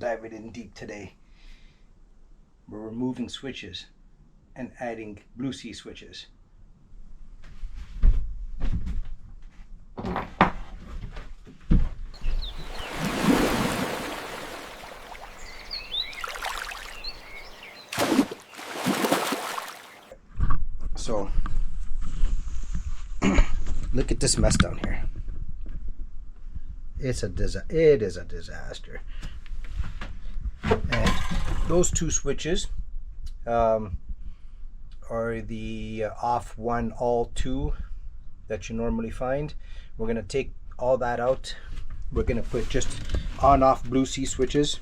dive it in deep today. We're removing switches and adding Blue Sea switches. So look at this mess down here. It is a disaster. And those two switches are the off one, all two that you normally find. We're gonna take all that out. We're gonna put just on off Blue Sea switches,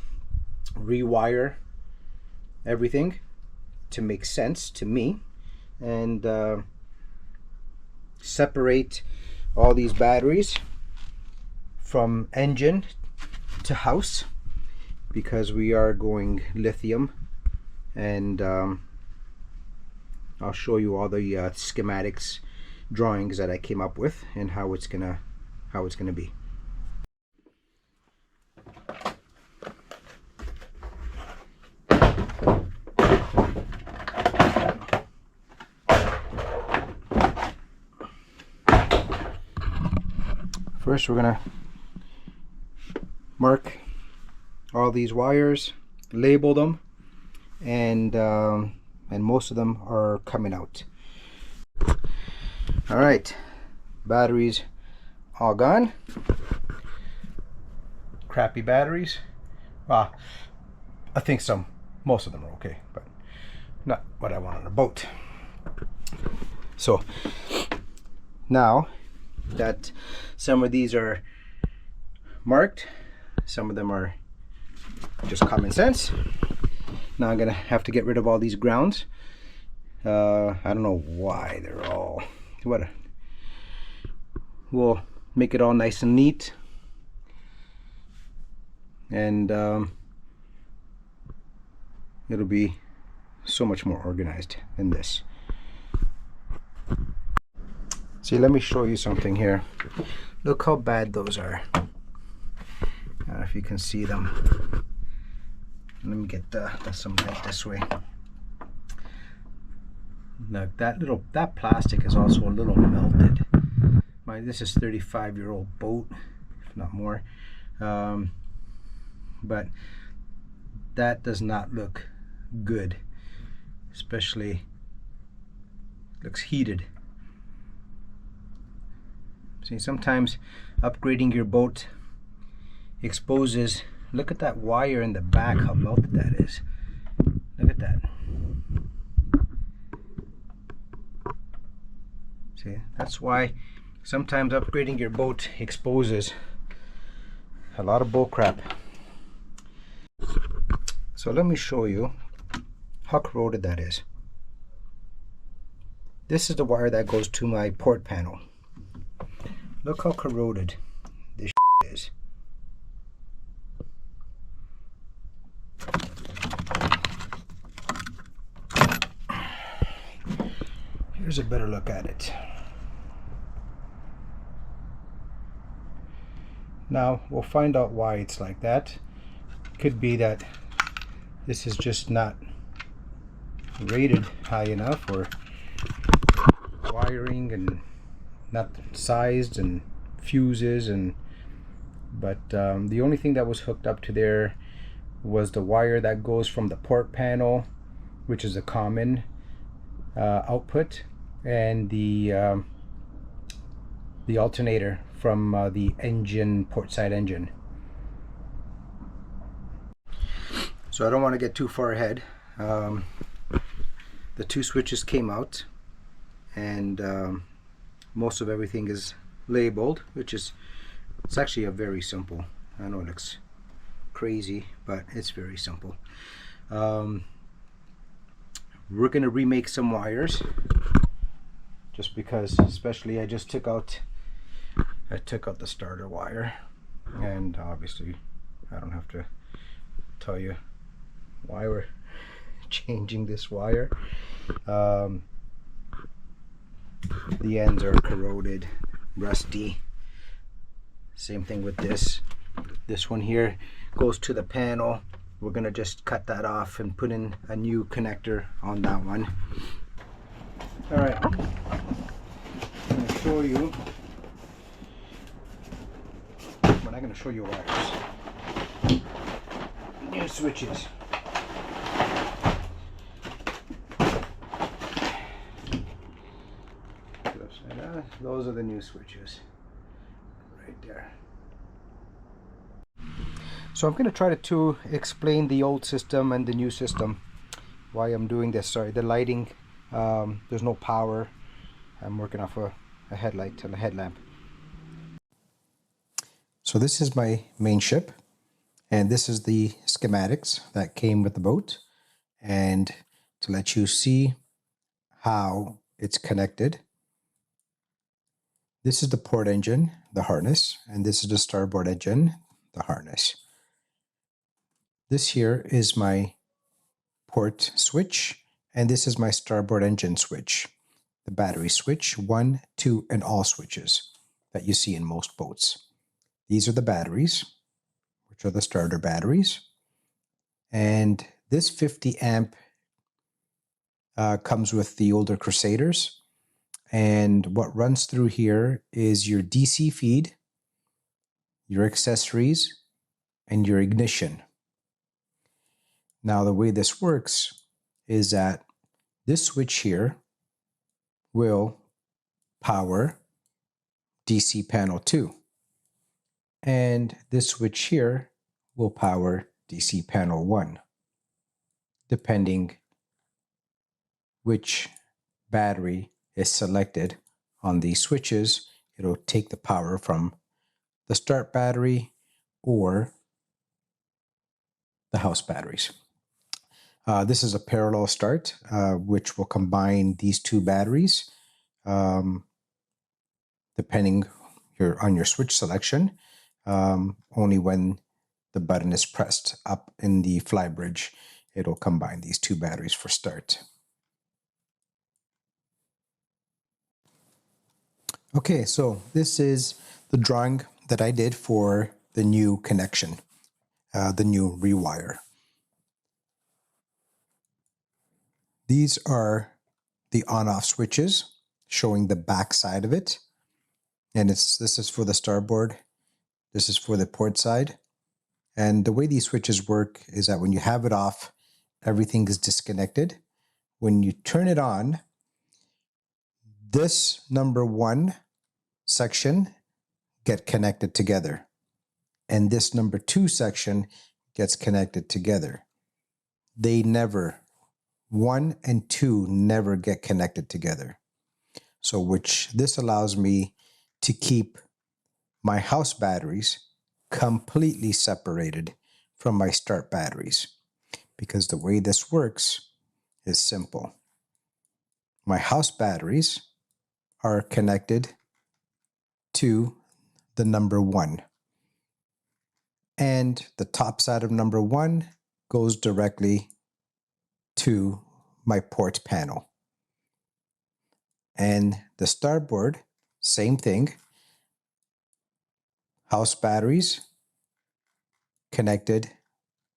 rewire everything to make sense to me, and separate all these batteries from engine to house, because we are going lithium. And I'll show you all the schematics drawings that I came up with and how it's gonna be. First, we're gonna mark all these wires, label them, and most of them are coming out. All right, batteries all gone. Crappy batteries. Well, I think most of them are okay, but not what I want on a boat. So now that some of these are marked, some of them are just common sense. Now I'm gonna have to get rid of all these grounds. I don't know why they're all we'll make it all nice and neat, and it'll be so much more organized than this. See, let me show you something here. Look how bad those are. I don't know if you can see them. Let me get some light this way. Look, that plastic is also a little melted. This is 35-year-old boat, if not more. But that does not look good. Especially looks heated. See, sometimes upgrading your boat exposes. Look at that wire in the back, how melted that is. Look at that. See, that's why sometimes upgrading your boat exposes a lot of bull crap. So let me show you how corroded that is. This is the wire that goes to my port panel. Look how corroded this is. Here's a better look at it. Now we'll find out why it's like that. Could be that this is just not rated high enough, or wiring and not sized, and fuses, but the only thing that was hooked up to there was the wire that goes from the port panel, which is a common output, and the alternator from the engine, port side engine. So I don't want to get too far ahead. The two switches came out, and most of everything is labeled, it's actually a very simple. I know it looks crazy, but it's very simple. We're gonna remake some wires, just because, especially I took out the starter wire, and obviously I don't have to tell you why we're changing this wire. The ends are corroded, rusty. Same thing with this. This one here goes to the panel. We're gonna just cut that off and put in a new connector on that one. All right, I'm gonna show you. We're not gonna show you wires. New switches. Those are the new switches right there. So I'm going to try to explain the old system and the new system, why I'm doing this. Sorry, the lighting, there's no power. I'm working off a headlight and a headlamp. So this is my main ship, and this is the schematics that came with the boat. And to let you see how it's connected, this is the port engine, the harness, and this is the starboard engine, the harness. This here is my port switch, and this is my starboard engine switch, the battery switch, 1, 2, and all switches that you see in most boats. These are the batteries, which are the starter batteries. And this 50 amp comes with the older Crusaders. And what runs through here is your DC feed, your accessories, and your ignition. Now, the way this works is that this switch here will power DC panel 2. And this switch here will power DC panel 1, depending which battery is selected on these switches. It'll take the power from the start battery or the house batteries. This is a parallel start, which will combine these two batteries, depending on your switch selection, only when the button is pressed up in the flybridge, it'll combine these two batteries for start. Okay, so this is the drawing that I did for the new connection, the new Rewire. These are the on-off switches showing the back side of it. And this is for the starboard. This is for the port side. And the way these switches work is that when you have it off, everything is disconnected. When you turn it on, this number 1 section get connected together, and this number 2 section gets connected together. They never, 1 and 2 never get connected together. So this allows me to keep my house batteries completely separated from my start batteries, because the way this works is simple. My house batteries are connected to the number 1, and the top side of number 1 goes directly to my port panel. And the starboard, same thing. House batteries connected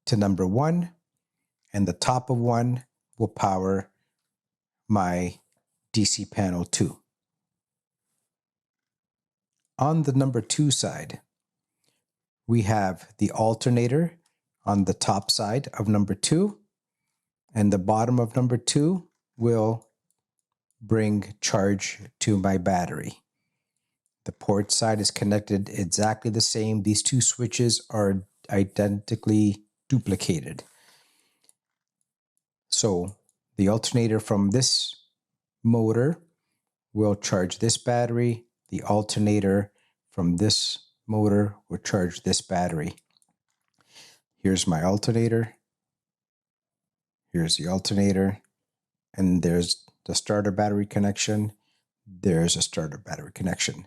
to number 1, and the top of 1 will power my DC panel 2. On the number 2 side, we have the alternator on the top side of number 2, and the bottom of number 2 will bring charge to my battery. The port side is connected exactly the same. These two switches are identically duplicated. So the alternator from this motor will charge this battery. The alternator from this motor will charge this battery. Here's my alternator. Here's the alternator. And there's the starter battery connection. There's a starter battery connection.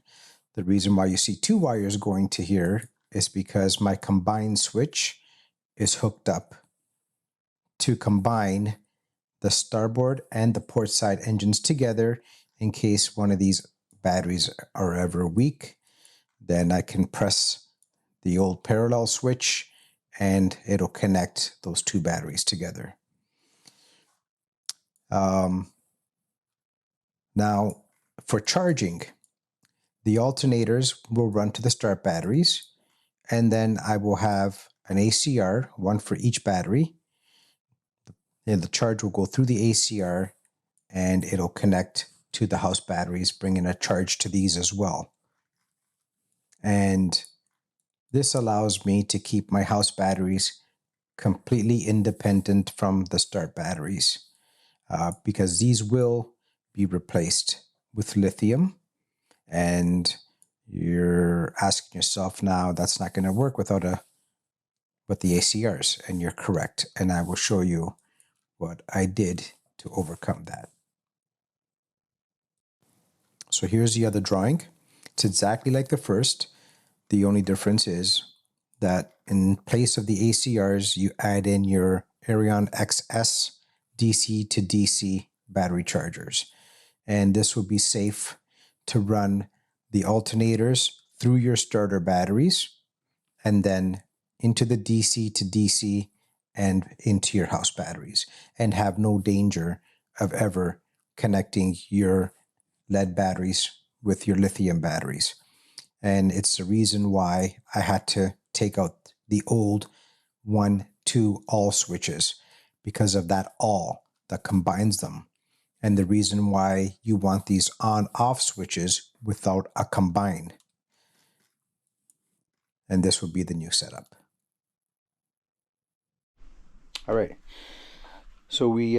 The reason why you see 2 wires going to here is because my combined switch is hooked up to combine the starboard and the port side engines together in case one of these batteries are ever weak. Then I can press the old parallel switch, and it'll connect those two batteries together. Now, for charging, the alternators will run to the start batteries, and then I will have an ACR, one for each battery. And the charge will go through the ACR, and it'll connect to the house batteries, bringing a charge to these as well. And this allows me to keep my house batteries completely independent from the start batteries, because these will be replaced with lithium. And you're asking yourself now, that's not going to work with the ACRs, and you're correct. And I will show you what I did to overcome that. So here's the other drawing. It's exactly like the first. The only difference is that in place of the ACRs, you add in your Arion XS DC to DC battery chargers. And this will be safe to run the alternators through your starter batteries and then into the DC to DC and into your house batteries, and have no danger of ever connecting your lead batteries with your lithium batteries. And it's the reason why I had to take out the old 1-2 all switches, because of that all that combines them. And the reason why you want these on-off switches without a combine. And this would be the new setup. All right. So we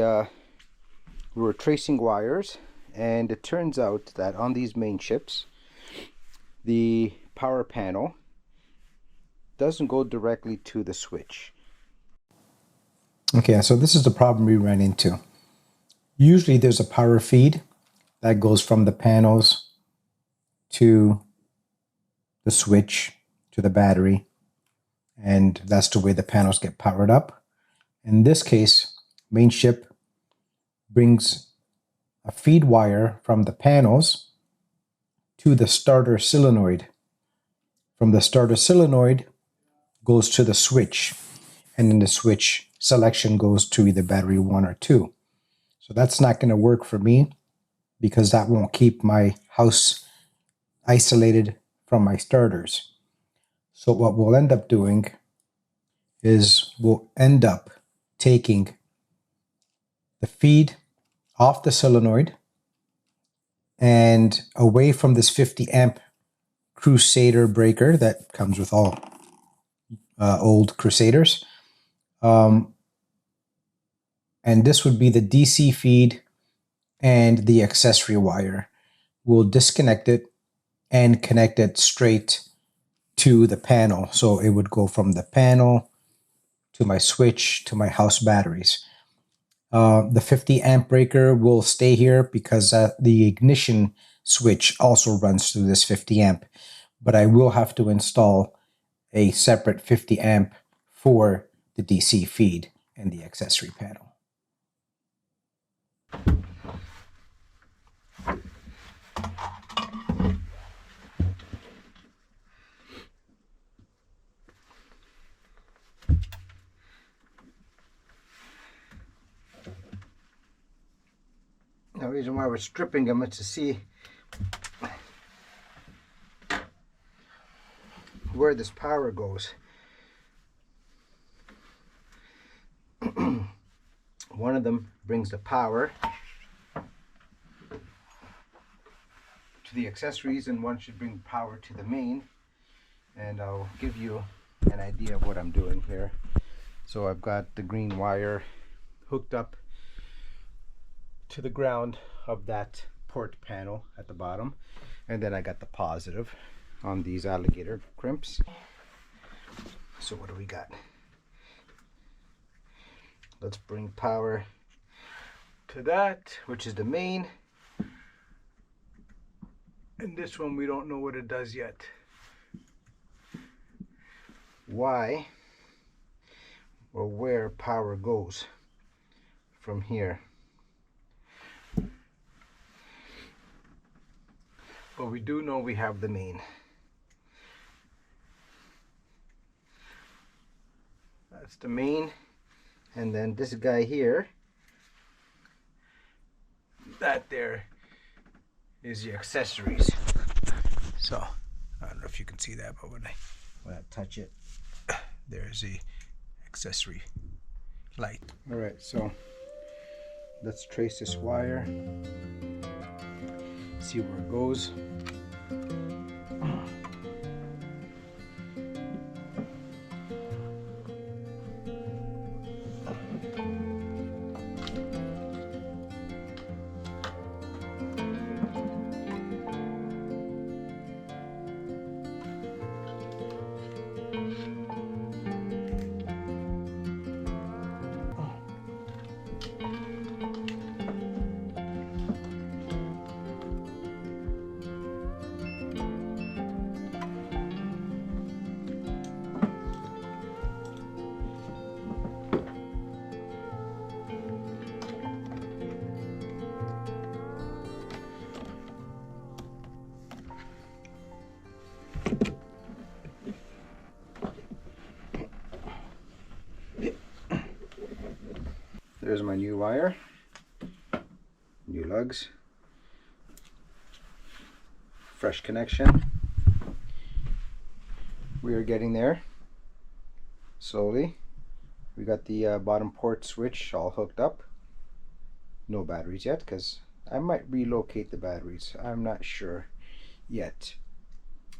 were tracing wires, and it turns out that on these main chips, the power panel doesn't go directly to the switch. Okay, so this is the problem we ran into. Usually there's a power feed that goes from the panels to the switch to the battery, and that's the way the panels get powered up. In this case, main chip brings a feed wire from the panels to the starter solenoid. From the starter solenoid goes to the switch, and then the switch selection goes to either battery 1 or 2. So that's not going to work for me, because that won't keep my house isolated from my starters. So what we'll end up doing is we'll end up taking the feed off the solenoid and away from this 50 amp Crusader breaker that comes with all old Crusaders. And this would be the DC feed and the accessory wire. We'll disconnect it and connect it straight to the panel. So it would go from the panel to my switch to my house batteries. The 50 amp breaker will stay here because the ignition switch also runs through this 50 amp. But I will have to install a separate 50 amp for the DC feed and the accessory panel. The reason why we're stripping them is to see where this power goes. One of them brings the power to the accessories, and one should bring power to the main. And I'll give you an idea of what I'm doing here. So I've got the green wire hooked up to the ground of that port panel at the bottom, and then I got the positive on these alligator crimps. So what do we got? Let's bring power to that, which is the main, and this one we don't know what it does yet. Why or where power goes from here. But we do know we have the main. That's the main, and then this guy here, that there is the accessories. So I don't know if you can see that, but when I touch it, there's the accessory light. All right, so let's trace this wire, see where it goes. There's my new wire, new lugs, fresh connection. We are getting there slowly. We got the bottom port switch all hooked up. No batteries yet, because I might relocate the batteries. I'm not sure yet,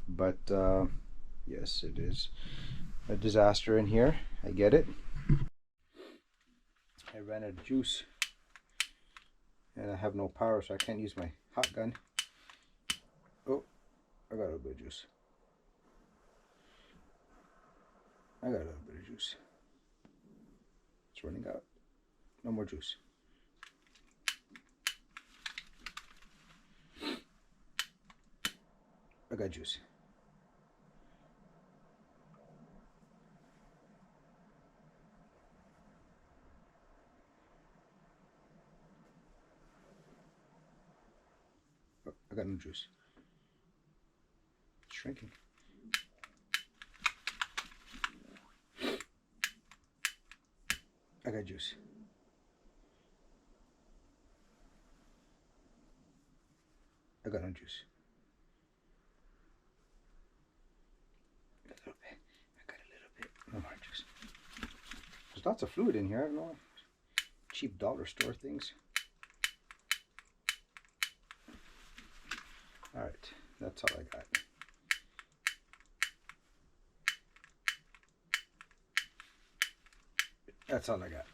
but yes, it is a disaster in here. I get it. I ran out of juice and I have no power, so I can't use my hot gun. Oh, I got a little bit of juice. I got a little bit of juice. It's running out. No more juice. I got juice. Oh, I got no juice. It's shrinking. I got juice. I got no juice. A little bit. I got a little bit. No more juice. There's lots of fluid in here. I don't know. Cheap dollar store things. Alright, that's all I got. That's all I got.